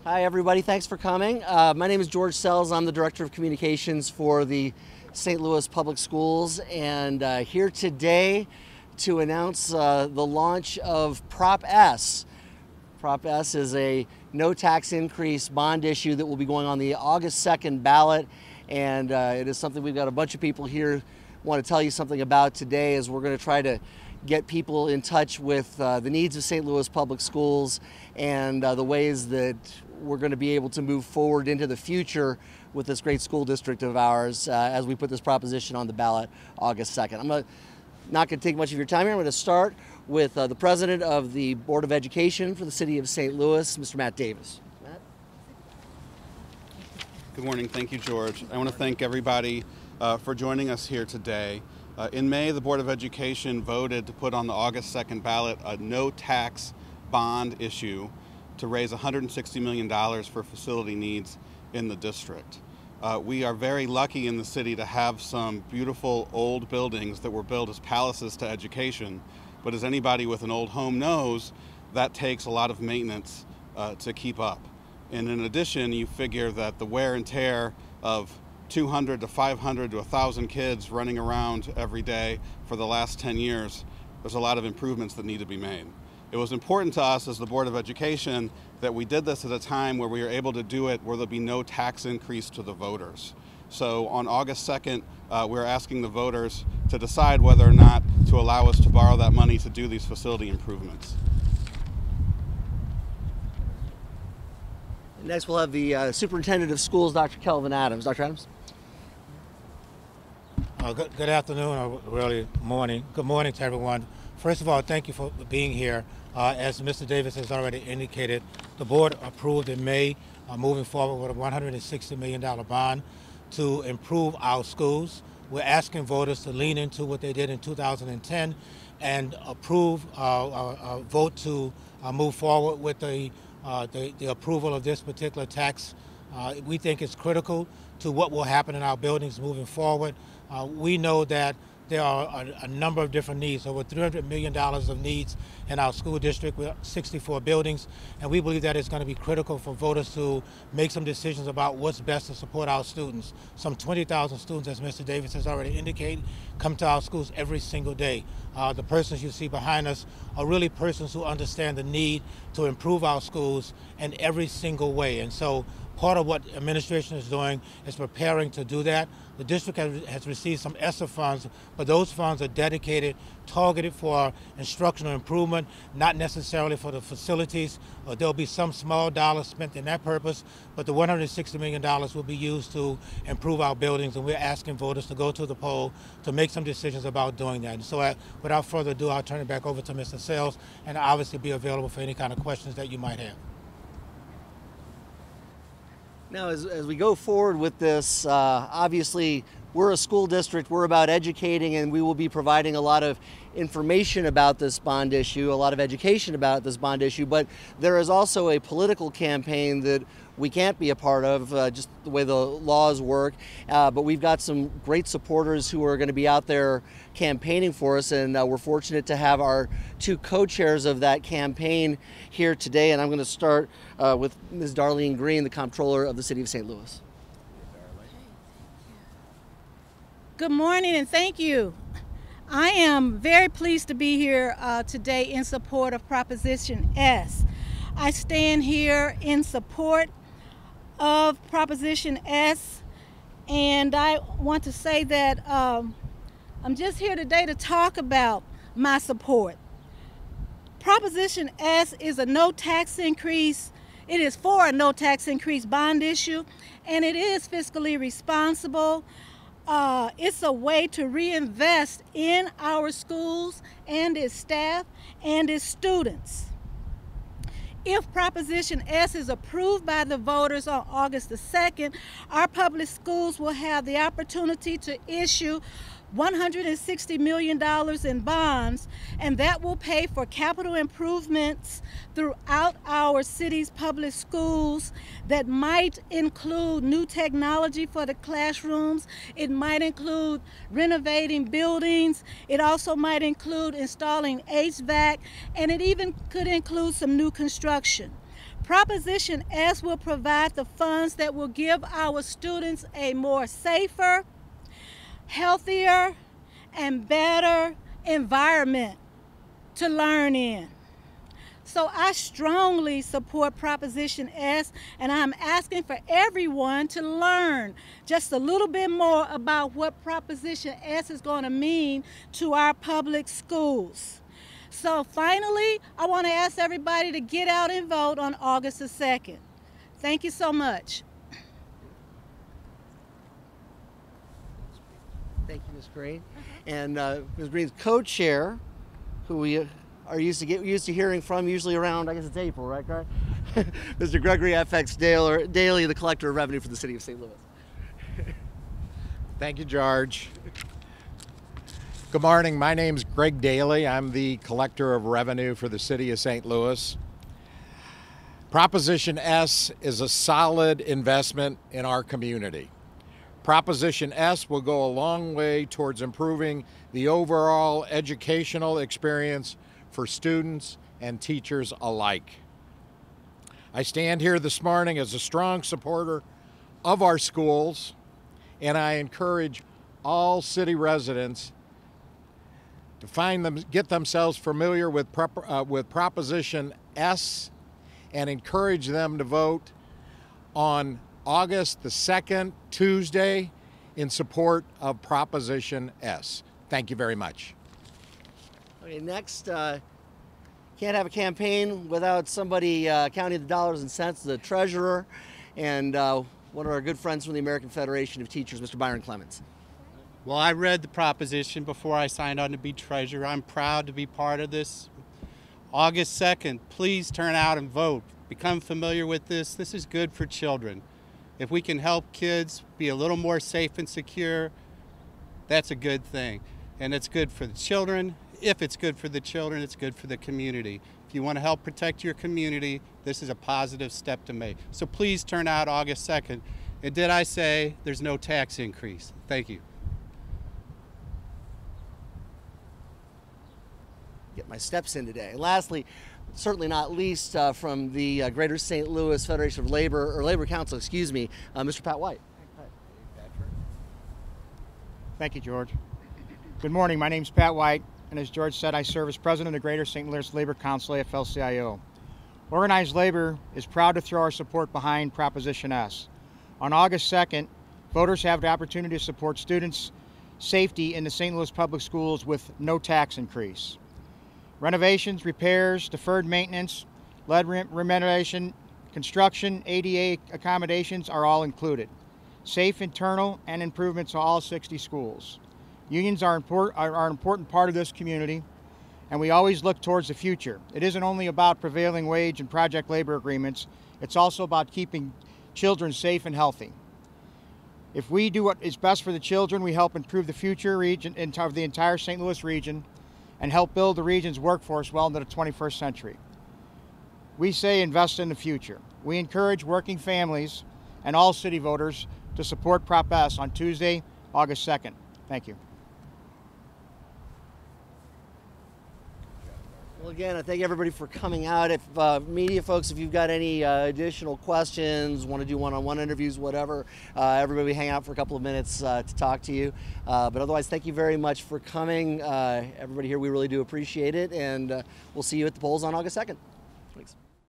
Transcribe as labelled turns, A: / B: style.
A: Hi, everybody. Thanks for coming. My name is George Sells. I'm the Director of Communications for the St. Louis Public Schools, and here today to announce the launch of Prop S. Prop S is a no tax increase bond issue that will be going on the August 2nd ballot, and it is something we've got a bunch of people here want to tell you something about today, as we're going to try to get people in touch with the needs of St. Louis Public Schools and the ways that we're going to be able to move forward into the future with this great school district of ours as we put this proposition on the ballot August 2nd. I'm not going to take much of your time here. I'm going to start with the president of the Board of Education for the city of St. Louis, Mr. Matt Davis. Matt?
B: Good morning. Thank you, George. I want to thank everybody for joining us here today. In May, the Board of Education voted to put on the August 2nd ballot a no-tax bond issue to raise $160 million for facility needs in the district. We are very lucky in the city to have some beautiful old buildings that were built as palaces to education, but as anybody with an old home knows, that takes a lot of maintenance to keep up. And in addition, you figure that the wear and tear of 200 to 500 to 1,000 kids running around every day for the last 10 years, there's a lot of improvements that need to be made. It was important to us as the Board of Education that we did this at a time where we were able to do it where there'll be no tax increase to the voters. So on August 2nd, we're asking the voters to decide whether or not to allow us to borrow that money to do these facility improvements.
A: Next, we'll have the Superintendent of Schools, Dr. Kelvin Adams. Dr. Adams?
C: Good afternoon, or really morning. Good morning to everyone. First of all, thank you for being here. As Mr. Davis has already indicated, the board approved in May moving forward with a $160 million bond to improve our schools. We're asking voters to lean into what they did in 2010 and approve, vote to move forward with the approval of this particular tax. We think it's critical to what will happen in our buildings moving forward. We know that there are a number of different needs, over $300 million of needs in our school district with 64 buildings, and we believe that it's going to be critical for voters to make some decisions about what's best to support our students. Some 20,000 students, as Mr. Davis has already indicated, come to our schools every single day. The persons you see behind us are really persons who understand the need to improve our schools in every single way, and so part of what administration is doing is preparing to do that. The district has received some ESSER funds, but those funds are dedicated, targeted for instructional improvement, not necessarily for the facilities. There'll be some small dollars spent in that purpose, but the $160 million will be used to improve our buildings, and we're asking voters to go to the poll to make some decisions about doing that. And so without further ado, I'll turn it back over to Mr. Sells, and I'll obviously be available for any kind of questions that you might have.
A: Now, as we go forward with this, obviously we're a school district, we're about educating, and we will be providing a lot of information about this bond issue, a lot of education about this bond issue, but there is also a political campaign that we can't be a part of, just the way the laws work, but we've got some great supporters who are going to be out there campaigning for us, and we're fortunate to have our two co-chairs of that campaign here today, and I'm going to start with Ms. Darlene Green, the Comptroller of the City of St. Louis.
D: Good morning and thank you. I am very pleased to be here today in support of Proposition S. I stand here in support of Proposition S, and I want to say that I'm just here today to talk about my support. Proposition S is a no tax increase. It is for a no tax increase bond issue, and it is fiscally responsible. It's a way to reinvest in our schools and its staff and its students. If Proposition S is approved by the voters on August the 2nd, our public schools will have the opportunity to issue $160 million in bonds, and that will pay for capital improvements throughout our city's public schools that might include new technology for the classrooms. It might include renovating buildings. It also might include installing HVAC, and it even could include some new construction. Proposition S will provide the funds that will give our students a more safer, healthier, and better environment to learn in. So I strongly support Proposition S, and I'm asking for everyone to learn just a little bit more about what Proposition S is going to mean to our public schools. So finally, I want to ask everybody to get out and vote on August the 2nd. Thank you so much.
A: Thank you, Ms. Green. And Ms. Green's co-chair, who we are used to hearing from, usually around, I guess it's April, right, Greg? Mr. Gregory FX Daly, the collector of revenue for the city of St. Louis.
E: Thank you, George. Good morning. My name's Greg Daly. I'm the collector of revenue for the city of St. Louis. Proposition S is a solid investment in our community. Proposition S will go a long way towards improving the overall educational experience for students and teachers alike. I stand here this morning as a strong supporter of our schools, and I encourage all city residents to get themselves familiar with Proposition S and encourage them to vote on August the 2nd, Tuesday, in support of Proposition S. Thank you very much.
A: Okay, next, can't have a campaign without somebody counting the dollars and cents, the treasurer, and one of our good friends from the American Federation of Teachers, Mr. Byron Clemens.
F: Well, I read the proposition before I signed on to be treasurer. I'm proud to be part of this. August 2nd, please turn out and vote. Become familiar with this. This is good for children. If we can help kids be a little more safe and secure, that's a good thing. And it's good for the children. If it's good for the children, it's good for the community. If you want to help protect your community, this is a positive step to make. So please turn out August 2nd. And did I say there's no tax increase? Thank you.
A: Get my steps in today. And lastly, certainly not least, from the Greater St. Louis Federation of Labor, or Labor Council, excuse me, Mr. Pat White.
G: Thank you, George. Good morning. My name is Pat White, and as George said, I serve as president of the Greater St. Louis Labor Council, AFL-CIO. Organized labor is proud to throw our support behind Proposition S. On August 2nd, voters have the opportunity to support students' safety in the St. Louis public schools with no tax increase. Renovations, repairs, deferred maintenance, lead renovation, construction, ADA accommodations are all included. Safe internal and improvements to all 60 schools. Unions are an important part of this community, and we always look towards the future. It isn't only about prevailing wage and project labor agreements, it's also about keeping children safe and healthy. If we do what is best for the children, we help improve the future of the entire St. Louis region and help build the region's workforce well into the 21st century. We say invest in the future. We encourage working families and all city voters to support Prop S on Tuesday, August 2nd. Thank you.
A: Well, again, I thank everybody for coming out. If media folks, if you've got any additional questions, want to do one-on-one interviews, whatever, everybody hang out for a couple of minutes to talk to you. But otherwise, thank you very much for coming. Everybody here, we really do appreciate it, and we'll see you at the polls on August 2nd. Thanks.